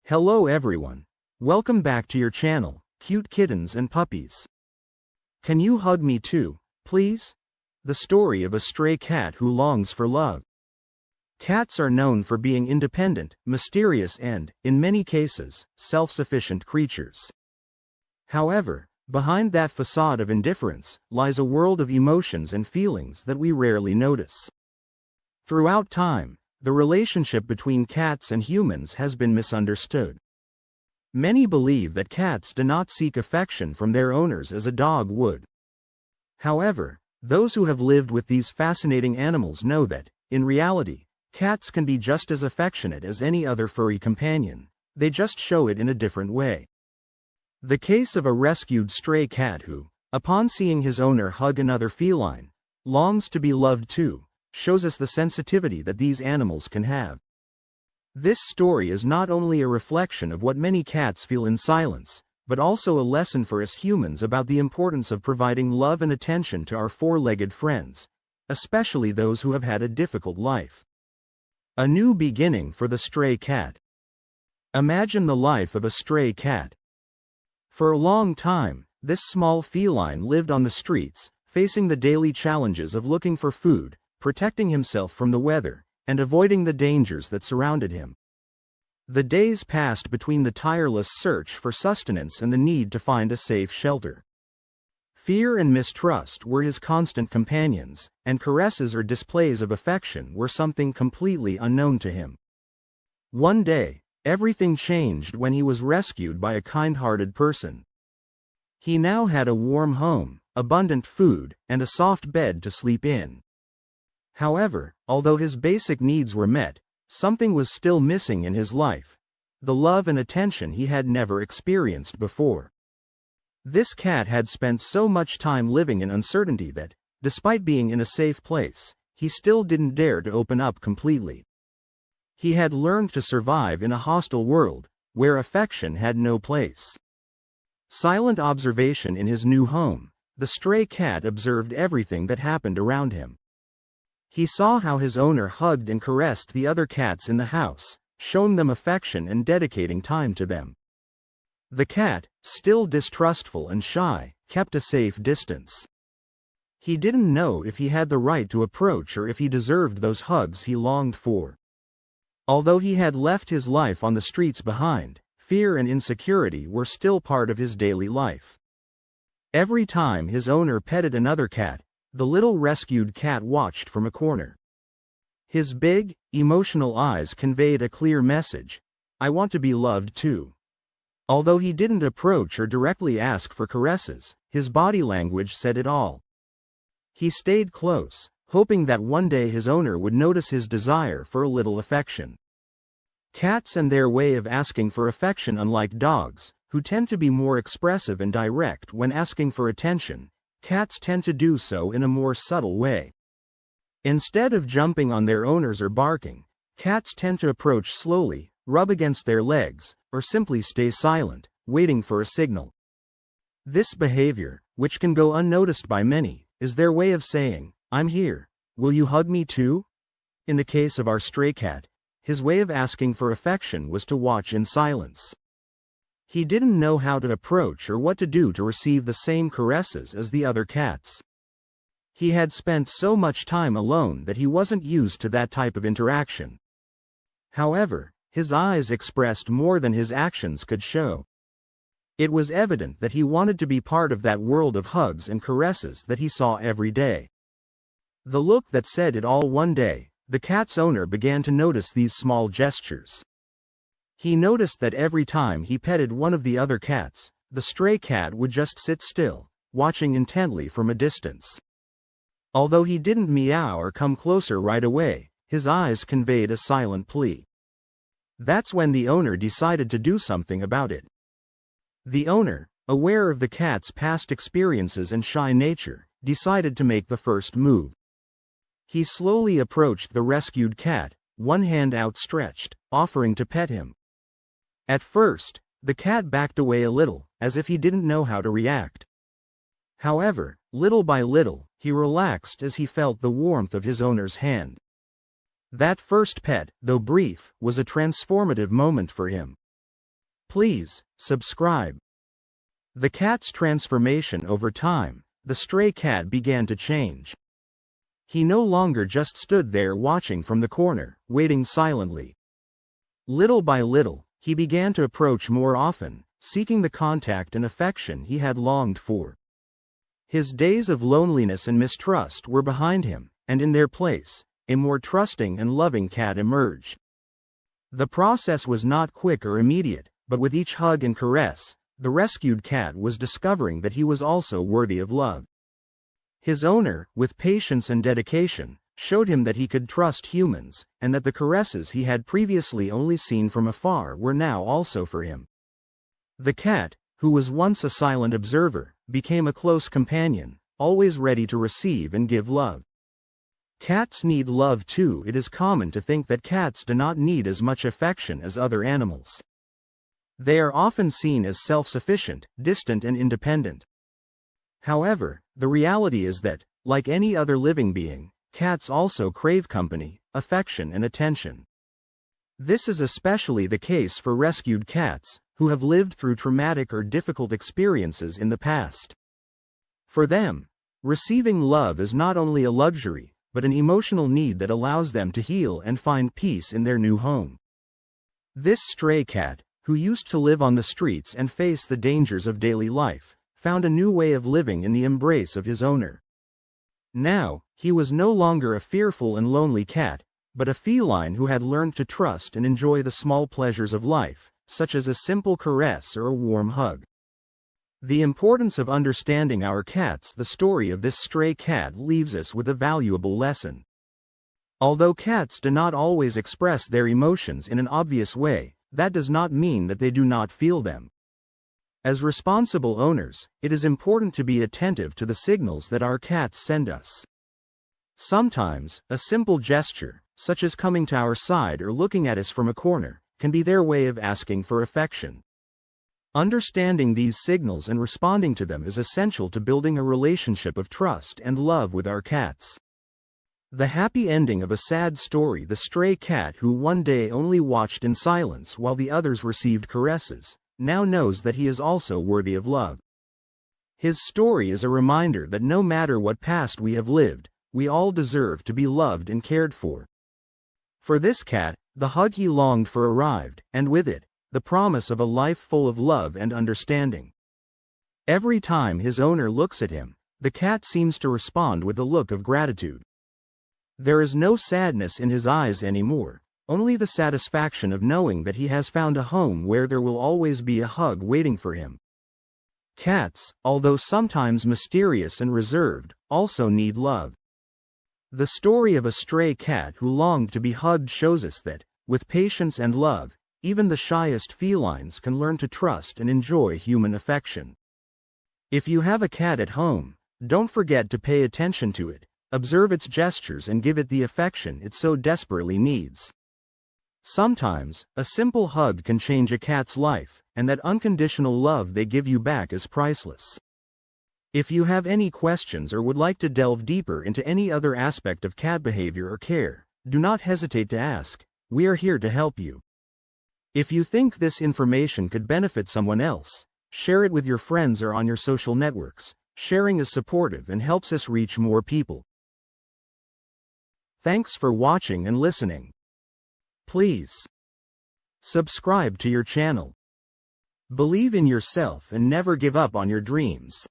Hello everyone. Welcome back to your channel, Cute Kittens and Puppies. Can you hug me too, please? The story of a stray cat who longs for love. Cats are known for being independent, mysterious and, in many cases, self-sufficient creatures. However, behind that facade of indifference lies a world of emotions and feelings that we rarely notice. Throughout time, the relationship between cats and humans has been misunderstood. Many believe that cats do not seek affection from their owners as a dog would. However, those who have lived with these fascinating animals know that, in reality, cats can be just as affectionate as any other furry companion. They just show it in a different way. The case of a rescued stray cat who, upon seeing his owner hug another feline, longs to be loved too, shows us the sensitivity that these animals can have. This story is not only a reflection of what many cats feel in silence, but also a lesson for us humans about the importance of providing love and attention to our four-legged friends, especially those who have had a difficult life. A new beginning for the stray cat. Imagine the life of a stray cat. For a long time, this small feline lived on the streets, facing the daily challenges of looking for food, protecting himself from the weather, and avoiding the dangers that surrounded him. The days passed between the tireless search for sustenance and the need to find a safe shelter. Fear and mistrust were his constant companions, and caresses or displays of affection were something completely unknown to him. One day, everything changed when he was rescued by a kind-hearted person. He now had a warm home, abundant food, and a soft bed to sleep in. However, although his basic needs were met, something was still missing in his life: the love and attention he had never experienced before. This cat had spent so much time living in uncertainty that, despite being in a safe place, he still didn't dare to open up completely. He had learned to survive in a hostile world, where affection had no place. Silent observation in his new home, the stray cat observed everything that happened around him. He saw how his owner hugged and caressed the other cats in the house, showing them affection and dedicating time to them. The cat, still distrustful and shy, kept a safe distance. He didn't know if he had the right to approach or if he deserved those hugs he longed for. Although he had left his life on the streets behind, fear and insecurity were still part of his daily life. Every time his owner petted another cat, the little rescued cat watched from a corner. His big, emotional eyes conveyed a clear message: I want to be loved too. Although he didn't approach or directly ask for caresses, his body language said it all. He stayed close, hoping that one day his owner would notice his desire for a little affection. Cats and their way of asking for affection, unlike dogs, who tend to be more expressive and direct when asking for attention, cats tend to do so in a more subtle way. Instead of jumping on their owners or barking, cats tend to approach slowly, rub against their legs, or simply stay silent, waiting for a signal. This behavior, which can go unnoticed by many, is their way of saying, I'm here, will you hug me too? In the case of our stray cat, his way of asking for affection was to watch in silence. He didn't know how to approach or what to do to receive the same caresses as the other cats. He had spent so much time alone that he wasn't used to that type of interaction. However, his eyes expressed more than his actions could show. It was evident that he wanted to be part of that world of hugs and caresses that he saw every day. The look that said it all: one day, the cat's owner began to notice these small gestures. He noticed that every time he petted one of the other cats, the stray cat would just sit still, watching intently from a distance. Although he didn't meow or come closer right away, his eyes conveyed a silent plea. That's when the owner decided to do something about it. The owner, aware of the cat's past experiences and shy nature, decided to make the first move. He slowly approached the rescued cat, one hand outstretched, offering to pet him. At first, the cat backed away a little, as if he didn't know how to react. However, little by little, he relaxed as he felt the warmth of his owner's hand. That first pet, though brief, was a transformative moment for him. Please, subscribe. The cat's transformation over time, the stray cat began to change. He no longer just stood there watching from the corner, waiting silently. Little by little, he began to approach more often, seeking the contact and affection he had longed for. His days of loneliness and mistrust were behind him, and in their place, a more trusting and loving cat emerged. The process was not quick or immediate, but with each hug and caress, the rescued cat was discovering that he was also worthy of love. His owner, with patience and dedication, showed him that he could trust humans, and that the caresses he had previously only seen from afar were now also for him. The cat, who was once a silent observer, became a close companion, always ready to receive and give love. Cats need love too. It is common to think that cats do not need as much affection as other animals. They are often seen as self-sufficient, distant and independent. However, the reality is that, like any other living being, cats also crave company, affection and attention. This is especially the case for rescued cats, who have lived through traumatic or difficult experiences in the past. For them, receiving love is not only a luxury, but an emotional need that allows them to heal and find peace in their new home. This stray cat, who used to live on the streets and face the dangers of daily life, found a new way of living in the embrace of his owner. Now, he was no longer a fearful and lonely cat, but a feline who had learned to trust and enjoy the small pleasures of life, such as a simple caress or a warm hug. The importance of understanding our cats. The story of this stray cat leaves us with a valuable lesson. Although cats do not always express their emotions in an obvious way, that does not mean that they do not feel them. As responsible owners, it is important to be attentive to the signals that our cats send us. Sometimes, a simple gesture, such as coming to our side or looking at us from a corner, can be their way of asking for affection. Understanding these signals and responding to them is essential to building a relationship of trust and love with our cats. The happy ending of a sad story. The stray cat who one day only watched in silence while the others received caresses, now knows that he is also worthy of love. His story is a reminder that no matter what past we have lived, we all deserve to be loved and cared for. For this cat, the hug he longed for arrived, and with it, the promise of a life full of love and understanding. Every time his owner looks at him, the cat seems to respond with a look of gratitude. There is no sadness in his eyes anymore, only the satisfaction of knowing that he has found a home where there will always be a hug waiting for him. Cats, although sometimes mysterious and reserved, also need love. The story of a stray cat who longed to be hugged shows us that, with patience and love, even the shyest felines can learn to trust and enjoy human affection. If you have a cat at home, don't forget to pay attention to it, observe its gestures and give it the affection it so desperately needs. Sometimes, a simple hug can change a cat's life, and that unconditional love they give you back is priceless. If you have any questions or would like to delve deeper into any other aspect of cat behavior or care, do not hesitate to ask. We are here to help you. If you think this information could benefit someone else, share it with your friends or on your social networks. Sharing is supportive and helps us reach more people. Thanks for watching and listening. Please subscribe to your channel. Believe in yourself and never give up on your dreams.